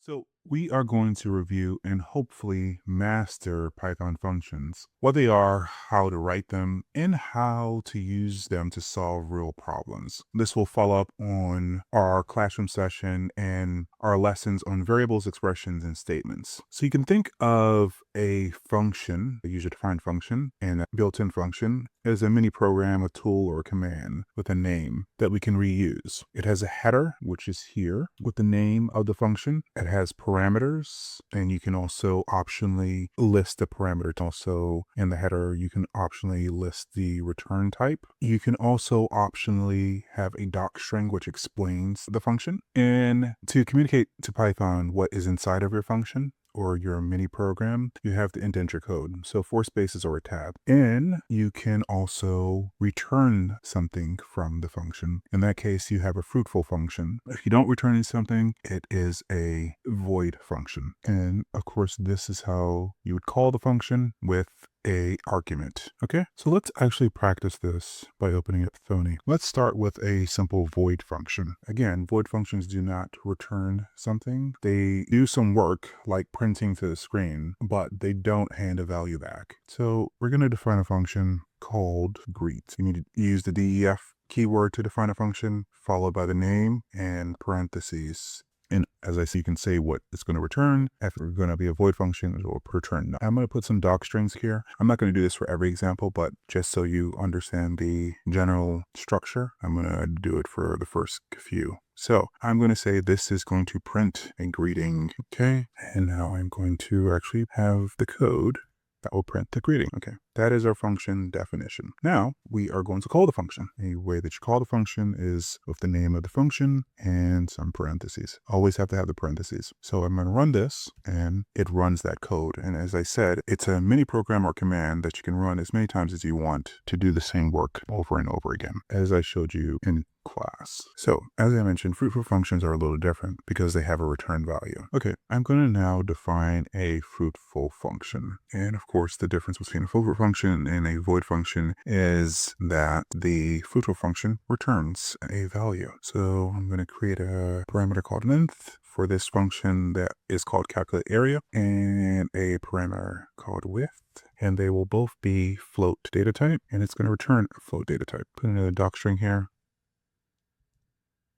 So we are going to review and hopefully master Python functions, what they are, how to write them, and how to use them to solve real problems. This will follow up on our classroom session and our lessons on variables, expressions, and statements. So you can think of a function, a user-defined function, and a built-in function as a mini program, a tool, or a command with a name that we can reuse. It has a header, which is here with the name of the function. It has parameters, and you can also optionally list the parameter. Also in the header, you can optionally list the return type. You can also optionally have a doc string, which explains the function. And to communicate to Python what is inside of your function, or your mini program, you have to indent your code. So 4 spaces or a tab. And you can also return something from the function. In that case, you have a fruitful function. If you don't return something, it is a void function. And of course, this is how you would call the function with a argument. Okay, so let's actually practice this by opening up Phony. Let's start with a simple void function. Again, void functions do not return something. They do some work like printing to the screen, but they don't hand a value back. So we're going to define a function called greet. You need to use the def keyword to define a function, followed by the name and parentheses. And as I see, you can say what it's going to return. If it's going to be a void function, it will return none. I'm going to put some doc strings here. I'm not going to do this for every example, but just so you understand the general structure, I'm going to do it for the first few. So I'm going to say this is going to print a greeting. Okay. And now I'm going to actually have the code that will print the greeting. Okay, that is our function definition. Now we are going to call the function. A way that you call the function is with the name of the function and some parentheses. Always have to have the parentheses. So I'm going to run this and it runs that code. And as I said, it's a mini program or command that you can run as many times as you want to do the same work over and over again, as I showed you in class. So as I mentioned, fruitful functions are a little different because they have a return value. Okay, I'm going to now define a fruitful function. And of course, the difference between a fruitful function and a void function is that the fruitful function returns a value. So I'm going to create a parameter called length for this function that is called calculate area, and a parameter called width. And they will both be float data type, and it's going to return a float data type. Put in a doc string here.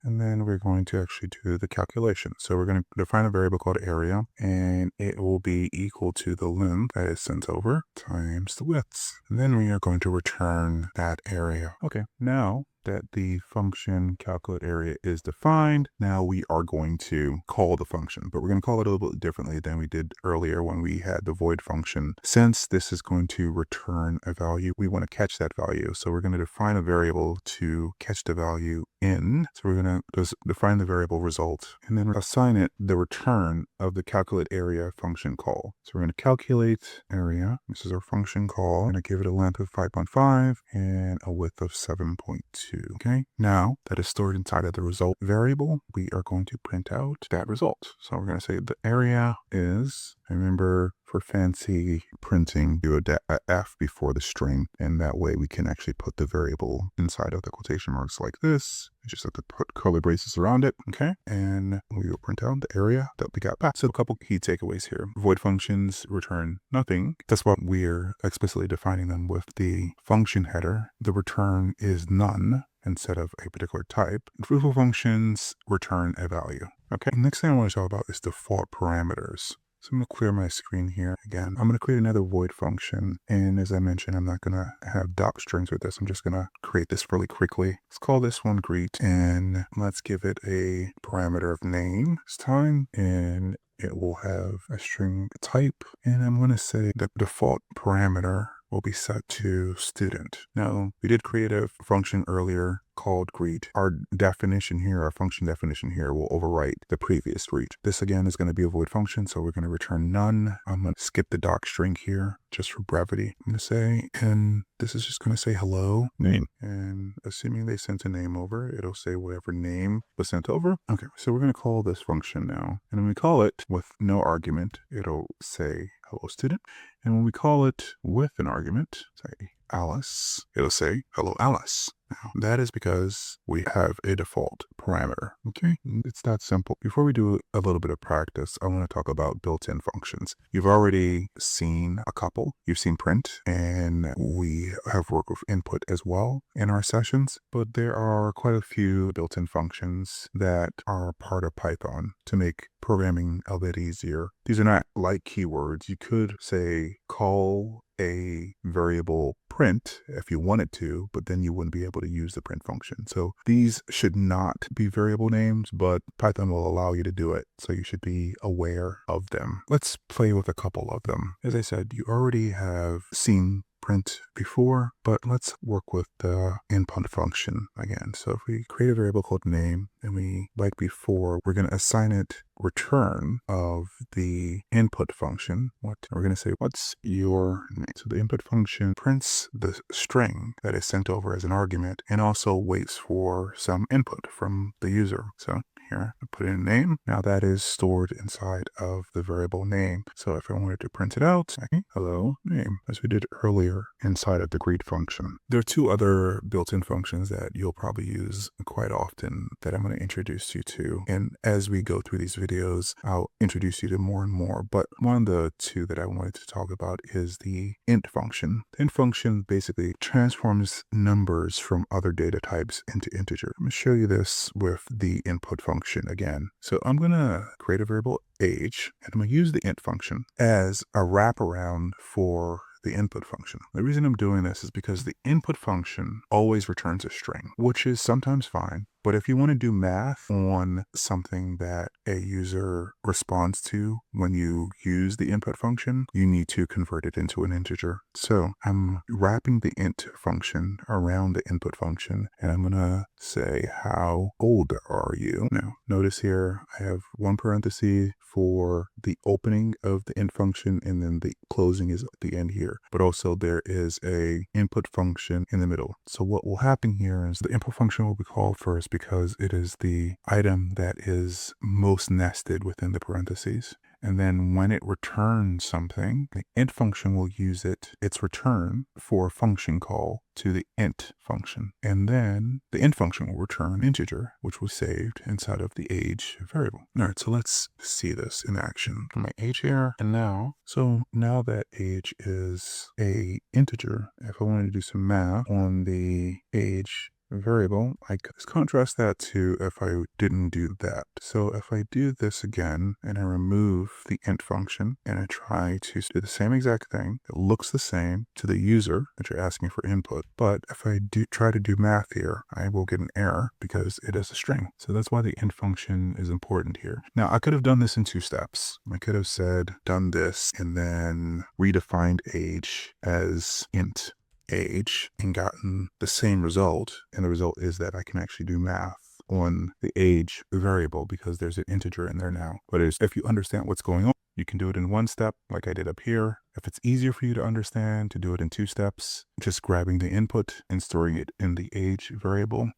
And then we're going to actually do the calculation. So we're going to define a variable called area, and it will be equal to the length that is sent over times the width. And then we are going to return that area. Okay, now that the function calculate area is defined, now we are going to call the function, but we're going to call it a little bit differently than we did earlier when we had the void function. Since this is going to return a value, we want to catch that value. So we're going to define a variable to catch the value in. So we're going to just define the variable result and then assign it the return of the calculate area function call. So we're going to calculate area. This is our function call. I'm going to give it a length of 5.5 and a width of 7.2. Okay, now that is stored inside of the result variable, we are going to print out that result. So we're going to say the area is, remember, for fancy printing, do a F before the string, and that way we can actually put the variable inside of the quotation marks like this. We just have to put curly braces around it, okay? And we will print out the area that we got back. So a couple key takeaways here. Void functions return nothing. That's why we're explicitly defining them with the function header. The return is none instead of a particular type. And fruitful functions return a value. Okay, next thing I want to talk about is default parameters. So I'm going to clear my screen here again. I'm going to create another void function. And as I mentioned, I'm not going to have doc strings with this. I'm just going to create this really quickly. Let's call this one greet, and let's give it a parameter of name this time. And it will have a string type. And I'm going to say the default parameter will be set to student. Now, we did create a function earlier called greet. Our definition here, our function definition here, will overwrite the previous greet. This again is going to be a void function, so we're going to return none. I'm going to skip the doc string here just for brevity. I'm going to say, and this is just going to say hello name. And assuming they sent a name over, it'll say whatever name was sent over. Okay, so we're going to call this function now. And when we call it with no argument, it'll say hello student. And when we call it with an argument, say Alice, it'll say hello Alice. Now, that is because we have a default parameter. Okay, it's that simple. Before we do a little bit of practice, I want to talk about built-in functions. You've already seen a couple. You've seen print, and we have worked with input as well in our sessions, but there are quite a few built-in functions that are part of Python to make programming a bit easier. These are not like keywords. You could say call a variable print if you wanted to, but then you wouldn't be able to use the print function. So these should not be variable names, but Python will allow you to do it. So you should be aware of them. Let's play with a couple of them. As I said, you already have seen print before, but let's work with the input function again. So if we create a variable called name, and we, like before, we're going to assign it return of the input function. We're going to say, what's your name? So the input function prints the string that is sent over as an argument and also waits for some input from the user. So here, I put in a name. Now that is stored inside of the variable name. So if I wanted to print it out, hello name, as we did earlier inside of the greet function. There are two other built-in functions that you'll probably use quite often that I'm going to introduce you to. And as we go through these videos, I'll introduce you to more and more. But one of the two that I wanted to talk about is the int function. The int function basically transforms numbers from other data types into integer. I'm going to show you this with the input function again. So I'm going to create a variable age, and I'm going to use the int function as a wraparound for the input function. The reason I'm doing this is because the input function always returns a string, which is sometimes fine. But if you want to do math on something that a user responds to when you use the input function, you need to convert it into an integer. So I'm wrapping the int function around the input function, and I'm going to say, how old are you? Now, notice here I have one parenthesis for the opening of the int function, and then the closing is at the end here. But also there is a input function in the middle. So what will happen here is the input function will be called first because it is the item that is most nested within the parentheses. And then when it returns something, the int function will use its return for a function call to the int function. And then the int function will return an integer, which was saved inside of the age variable. All right, so let's see this in action. My age here, and now that age is a integer, if I wanted to do some math on the age variable, I could contrast that to if I didn't do that. So if I do this again and I remove the int function and I try to do the same exact thing, it looks the same to the user that you're asking for input. But if I do try to do math here, I will get an error because it is a string. So that's why the int function is important here. Now I could have done this in two steps. I could have said, done this and then redefined age as int age and gotten the same result, and the result is that I can actually do math on the age variable because there's an integer in there now. But if you understand what's going on, you can do it in one step like I did up here. If it's easier for you to understand, to do it in two steps, just grabbing the input and storing it in the age variable,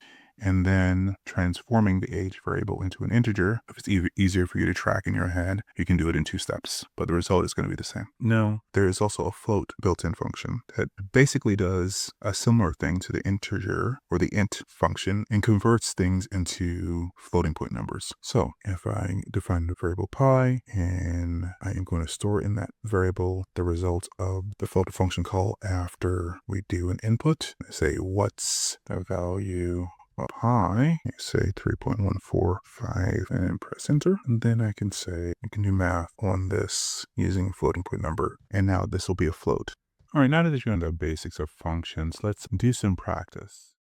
and then transforming the age variable into an integer. If it's easier for you to track in your head, you can do it in two steps, but the result is going to be the same. Now, there is also a float built-in function that basically does a similar thing to the integer or the int function and converts things into floating point numbers. So if I define the variable pi and I am going to store in that variable the result of the float function call after we do an input, say what's the value pi, say 3.145 and press enter, and then I can say I can do math on this using a floating point number, and now this will be a float. All right, now that you know the basics of functions, let's do some practice.